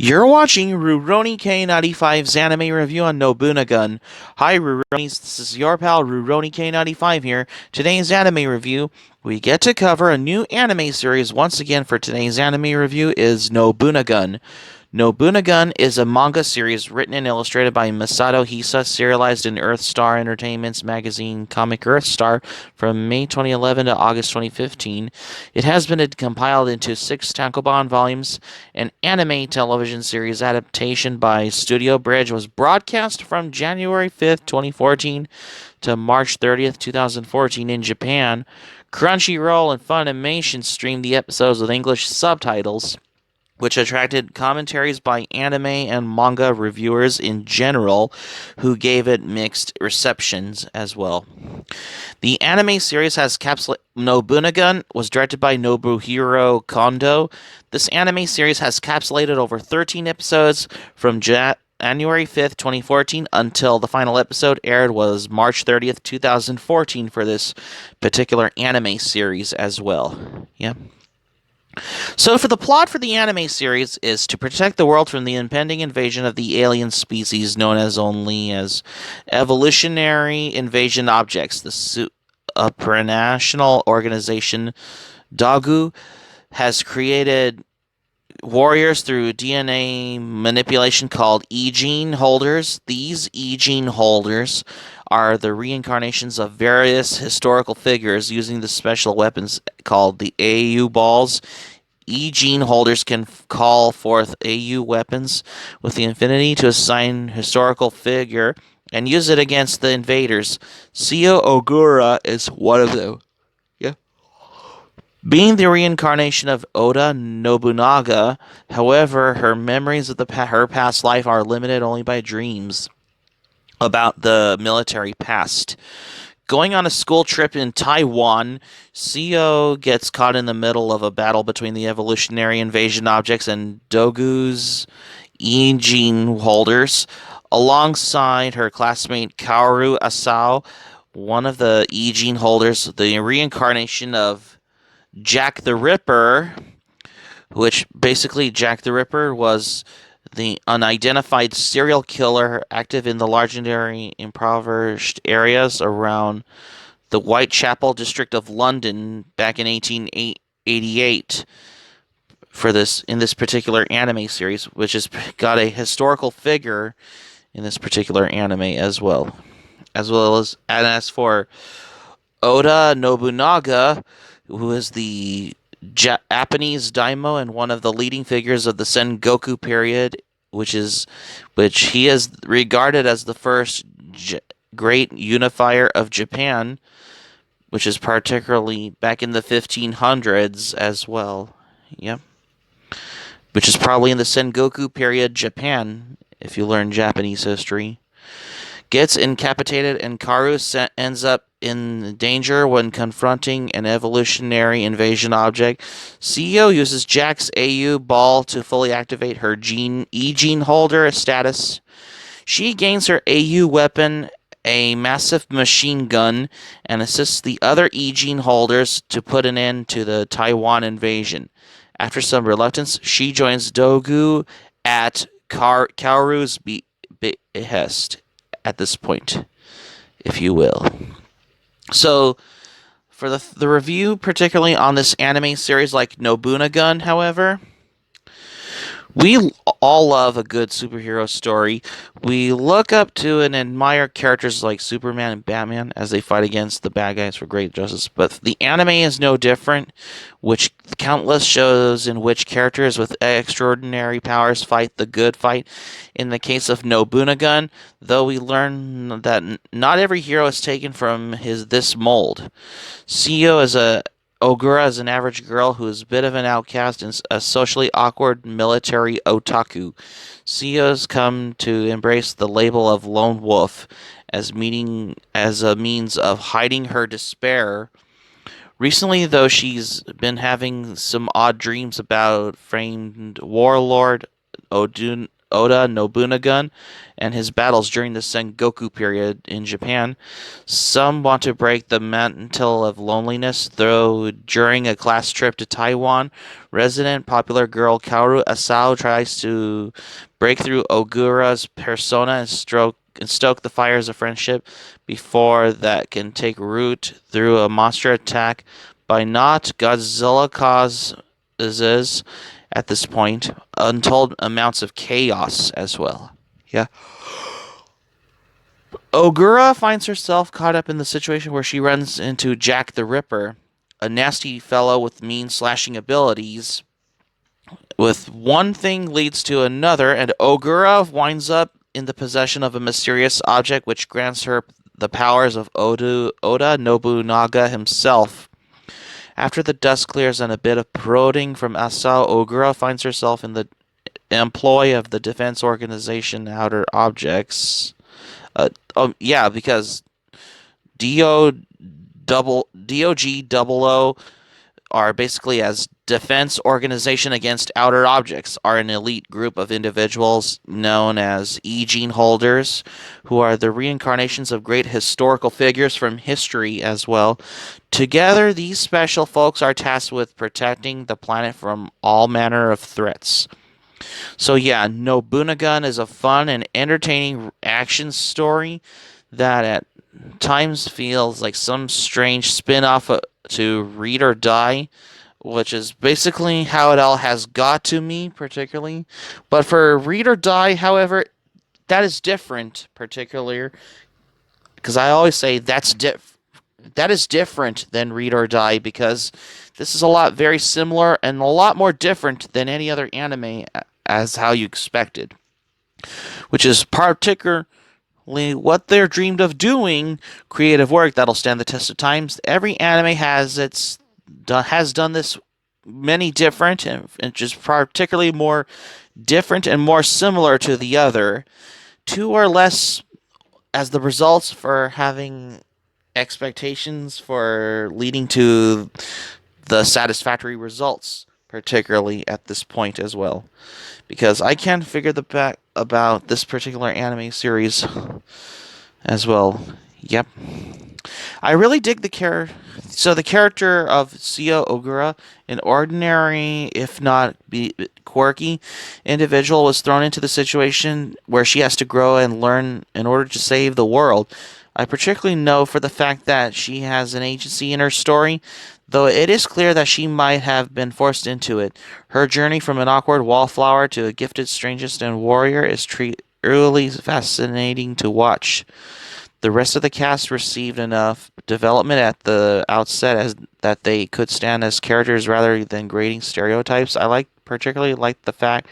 You're watching Rurouni K95's anime review on Nobunagun. Hi Rurouni's, this is your pal Rurouni K95 here. Today's anime review, we get to cover a new anime series once again for today's anime review is Nobunagun. Nobunagun is a manga series written and illustrated by Masato Hisa, serialized in Earthstar Entertainment's magazine Comic Earthstar from May 2011 to August 2015. It has been compiled into 6 tankobon volumes. An anime television series adaptation by Studio Bridge was broadcast from January 5th, 2014 to March 30th, 2014 in Japan. Crunchyroll and Funimation streamed the episodes with English subtitles, which attracted commentaries by anime and manga reviewers in general, who gave it mixed receptions as well. The anime series has Nobunagun was directed by Nobuhiro Kondo. This anime series has capsulated over 13 episodes from January 5th, 2014 until the final episode aired was March 30th, 2014 for this particular anime series as well. Yeah. So, for the plot for the anime series is to protect the world from the impending invasion of the alien species known as only as evolutionary invasion objects. The supranational organization Dogu has created warriors through DNA manipulation called E-gene holders. These E-gene holders are the reincarnations of various historical figures using the special weapons called the AU balls. E-gene holders can call forth AU weapons with the infinity to assign historical figure and use it against the invaders. Seo Ogura is one of them. Yeah. Being the reincarnation of Oda Nobunaga, however, her memories of her past life are limited only by dreams about the military past. Going on a school trip in Taiwan, Seo gets caught in the middle of a battle between the evolutionary invasion objects and Dogu's E-gene holders. Alongside her classmate Kaoru Asao, one of the E-gene holders, the reincarnation of Jack the Ripper, which basically Jack the Ripper was the unidentified serial killer active in the legendary impoverished areas around the Whitechapel district of London back in 1888 for this in this particular anime series, which has got a historical figure in this particular anime as well. As for Oda Nobunaga, who is the Japanese daimyo and one of the leading figures of the Sengoku period, which he is regarded as the first great unifier of Japan, which is particularly back in the 1500s as well. Yep. Which is probably in the Sengoku period Japan, if you learn Japanese history. Gets incapacitated and Karu ends up in danger when confronting an evolutionary invasion object. CEO uses Jack's AU ball to fully activate her E-gene holder status. She gains her AU weapon, a massive machine gun, and assists the other E-gene holders to put an end to the Taiwan invasion. After some reluctance, she joins Dogu at Kaoru's behest at this point, if you will. So, for the review, particularly on this anime series like Nobunagun, however, we all love a good superhero story. We look up to and admire characters like Superman and Batman as they fight against the bad guys for great justice. But the anime is no different, which countless shows in which characters with extraordinary powers fight the good fight. In the case of Nobunagun, though, we learn that not every hero is taken from this mold. Seo is Ogura is an average girl who is a bit of an outcast and a socially awkward military otaku. Seo's come to embrace the label of lone wolf as a means of hiding her despair. Recently, though, she's been having some odd dreams about famed warlord Oda Nobunagun and his battles during the Sengoku period in Japan. Some want to break the mantle of loneliness, though during a class trip to Taiwan, resident popular girl Kaoru Asao tries to break through Ogura's persona and stoke the fires of friendship before that can take root through a monster attack by not Godzilla causes at this point untold amounts of chaos as well. Yeah. Ogura finds herself caught up in the situation where she runs into Jack the Ripper, a nasty fellow with mean slashing abilities. With one thing leads to another, and Ogura winds up in the possession of a mysterious object which grants her the powers of Oda Nobunaga himself. After the dust clears and a bit of prodding from Asao, Ogura finds herself in the employ of the defense organization Outer Objects. Yeah, because DOG00 are basically as Defense Organization Against Outer Objects, are an elite group of individuals known as E-gene holders, who are the reincarnations of great historical figures from history as well. Together, these special folks are tasked with protecting the planet from all manner of threats. So yeah, Nobunagun is a fun and entertaining action story that at times feels like some strange spin-off to Read or Die, which is basically how it all has got to me, particularly. But for Read or Die, however, that is different, particularly, because I always say that is different than Read or Die, because this is a lot very similar and a lot more different than any other anime as how you expected, which is particularly what they're dreamed of doing, creative work that'll stand the test of times. Every anime has done this many different and just particularly more different and more similar to the other. Two or less as the results for having expectations for leading to the satisfactory results, particularly at this point as well. Because I can't figure the back about this particular anime series as well. Yep. I really dig the character. So the character of Seo Ogura, an ordinary, if not quirky, individual, was thrown into the situation where she has to grow and learn in order to save the world. I particularly know for the fact that she has an agency in her story, though it is clear that she might have been forced into it. Her journey from an awkward wallflower to a gifted strangest and warrior is truly fascinating to watch. The rest of the cast received enough development at the outset as that they could stand as characters rather than grading stereotypes. Particularly like the fact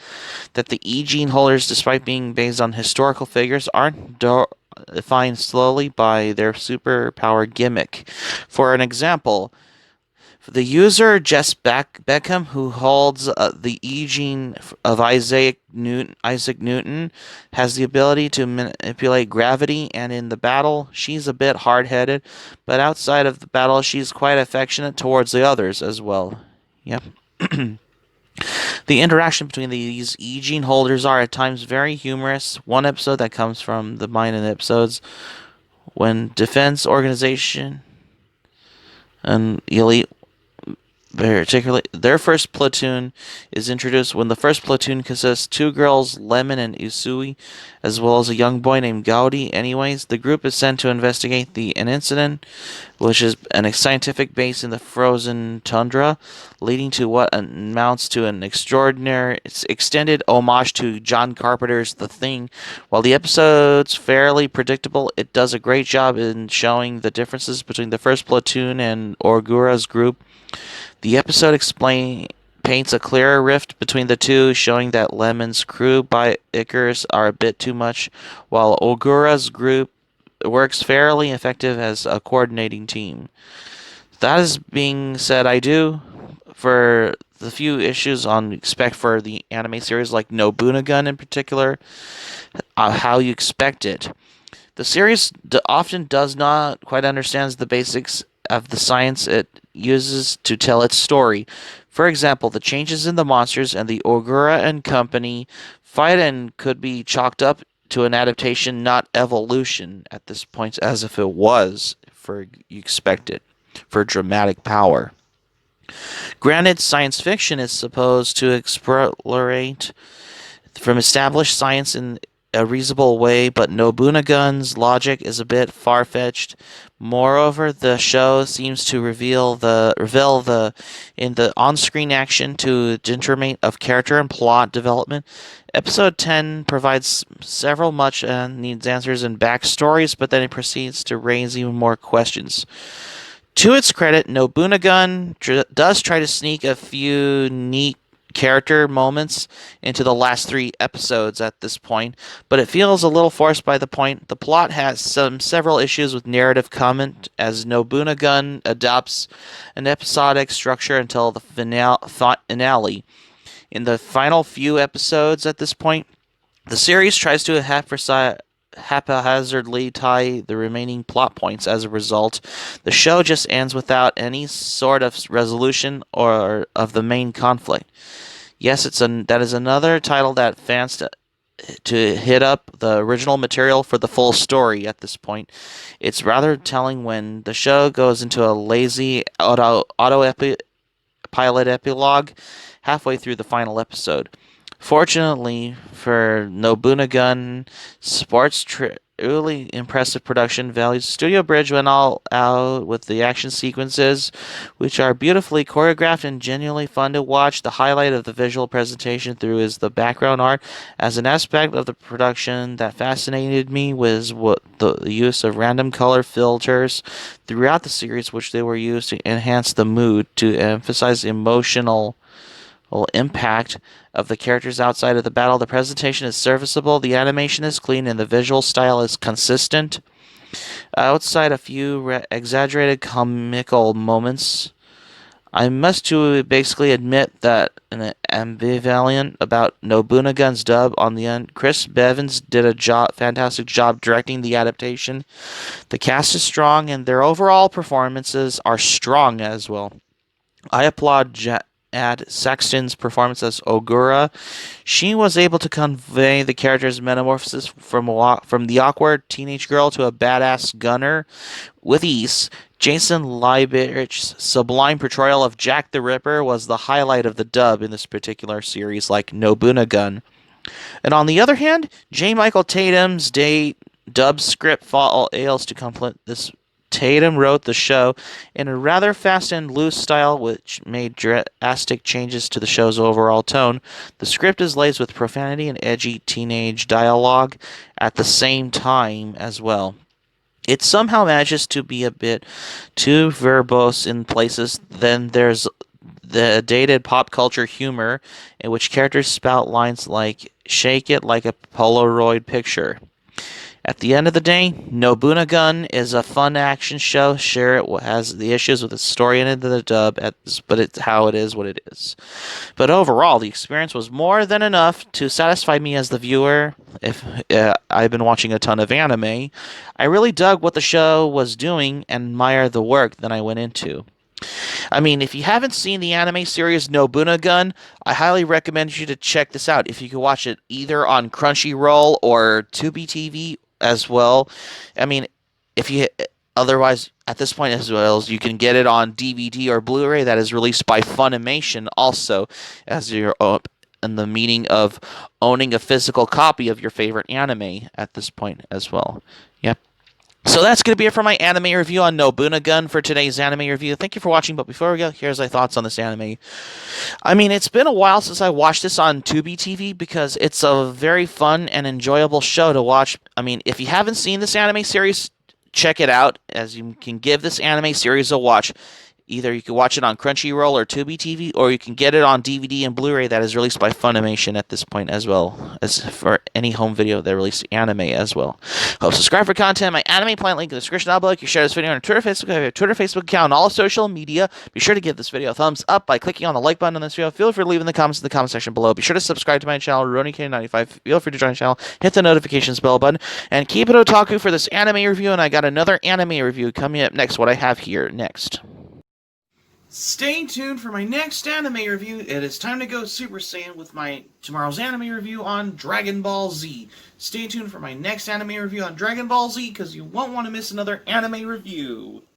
that the E-gene holders, despite being based on historical figures, aren't defined slowly by their superpower gimmick. For an example, the user Jess Beckham, who holds the E-gene of Isaac Newton, has the ability to manipulate gravity, and in the battle, she's a bit hard-headed, but outside of the battle, she's quite affectionate towards the others as well. Yep. The interaction between these E-gene holders are at times very humorous. One episode that comes from the mind in episodes when Defense Organization and Elite, particularly their first platoon, is introduced. When the first platoon consists of two girls, Lemon and Usui, as well as a young boy named Gaudi. Anyways, the group is sent to investigate an incident, which is a scientific base in the frozen tundra, leading to what amounts to an extraordinary extended homage to John Carpenter's The Thing. While the episode's fairly predictable, it does a great job in showing the differences between the first platoon and Ogura's group. The episode paints a clearer rift between the two, showing that Lemon's crew bikers are a bit too much, while Ogura's group works fairly effective as a coordinating team. That is being said, I do, for the few issues on expect for the anime series, like Nobunagun in particular, how you expect it. The series often does not quite understand the basics of the science it uses to tell its story. For example, the changes in the monsters and the Ogura and company fight and could be chalked up to an adaptation, not evolution at this point, as if it was, for you expect it, for dramatic power. Granted, science fiction is supposed to explorate from established science in a reasonable way, but Nobunagun's logic is a bit far-fetched. Moreover, the show seems to reveal the in the on-screen action to detriment of character and plot development. Episode 10 provides several much needs answers and backstories, but then it proceeds to raise even more questions. To its credit, Nobunagun does try to sneak a few neat character moments into the last 3 episodes at this point, but it feels a little forced by the point. The plot has several issues with narrative comment, as Nobunagun adopts an episodic structure until the finale. In the final few episodes at this point, the series tries to haphazardly tie the remaining plot points. As a result, the show just ends without any sort of resolution or of the main conflict. Yes, that is another title that fans to hit up the original material for the full story at this point. It's rather telling when the show goes into a lazy pilot epilogue halfway through the final episode. Fortunately for Nobunagun, sports really impressive production values. Studio Bridge went all out with the action sequences, which are beautifully choreographed and genuinely fun to watch. The highlight of the visual presentation through is the background art. As an aspect of the production that fascinated me was the use of random color filters throughout the series, which they were used to enhance the mood, to emphasize emotional impact of the characters outside of the battle. The presentation is serviceable, the animation is clean, and the visual style is consistent. Outside a few exaggerated comical moments, I must to basically admit that an ambivalent about Nobunagun's dub. On the end, Chris Bevins did a fantastic job directing the adaptation. The cast is strong, and their overall performances are strong as well. I applaud Saxton's performance as Ogura. She was able to convey the character's metamorphosis from the awkward teenage girl to a badass gunner with ease. Jason Leibrich's sublime portrayal of Jack the Ripper was the highlight of the dub in this particular series, like Nobunagun. And on the other hand, J. Michael Tatum's dub script fails to complete this. Tatum wrote the show in a rather fast and loose style, which made drastic changes to the show's overall tone. The script is laced with profanity and edgy teenage dialogue at the same time as well. It somehow manages to be a bit too verbose in places. Then there's the dated pop culture humor, in which characters spout lines like "shake it like a Polaroid picture." At the end of the day, Nobunagun is a fun action show. Sure, it has the issues with the story and the dub, but it's how it is what it is. But overall, the experience was more than enough to satisfy me as the viewer. If I've been watching a ton of anime, I really dug what the show was doing and admired the work that I went into. I mean, if you haven't seen the anime series Nobunagun, I highly recommend you to check this out. If you can watch it either on Crunchyroll or Tubi TV as well. I mean, if you otherwise at this point as well as you can get it on DVD or Blu-ray that is released by Funimation also, as you're in the meaning of owning a physical copy of your favorite anime at this point as well. Yep. So that's going to be it for my anime review on Nobunagun for today's anime review. Thank you for watching, but before we go, here's my thoughts on this anime. I mean, it's been a while since I watched this on Tubi TV because it's a very fun and enjoyable show to watch. I mean, if you haven't seen this anime series, check it out, as you can give this anime series a watch. Either you can watch it on Crunchyroll or Tubi TV, or you can get it on DVD and Blu-ray that is released by Funimation at this point as well, as for any home video that releases anime as well. Hope subscribe for content. My anime plan link in the description down below. You can share this video on Twitter, Facebook, I have a Twitter, Facebook account, and all social media. Be sure to give this video a thumbs up by clicking on the like button on this video. Feel free to leave in the comments in the comment section below. Be sure to subscribe to my channel, RurouniK95. Feel free to join the channel, hit the notifications bell button, and keep it otaku for this anime review. And I got another anime review coming up next. What I have here next. Stay tuned for my next anime review. It is time to go Super Saiyan with my tomorrow's anime review on Dragon Ball Z. Stay tuned for my next anime review on Dragon Ball Z because you won't want to miss another anime review.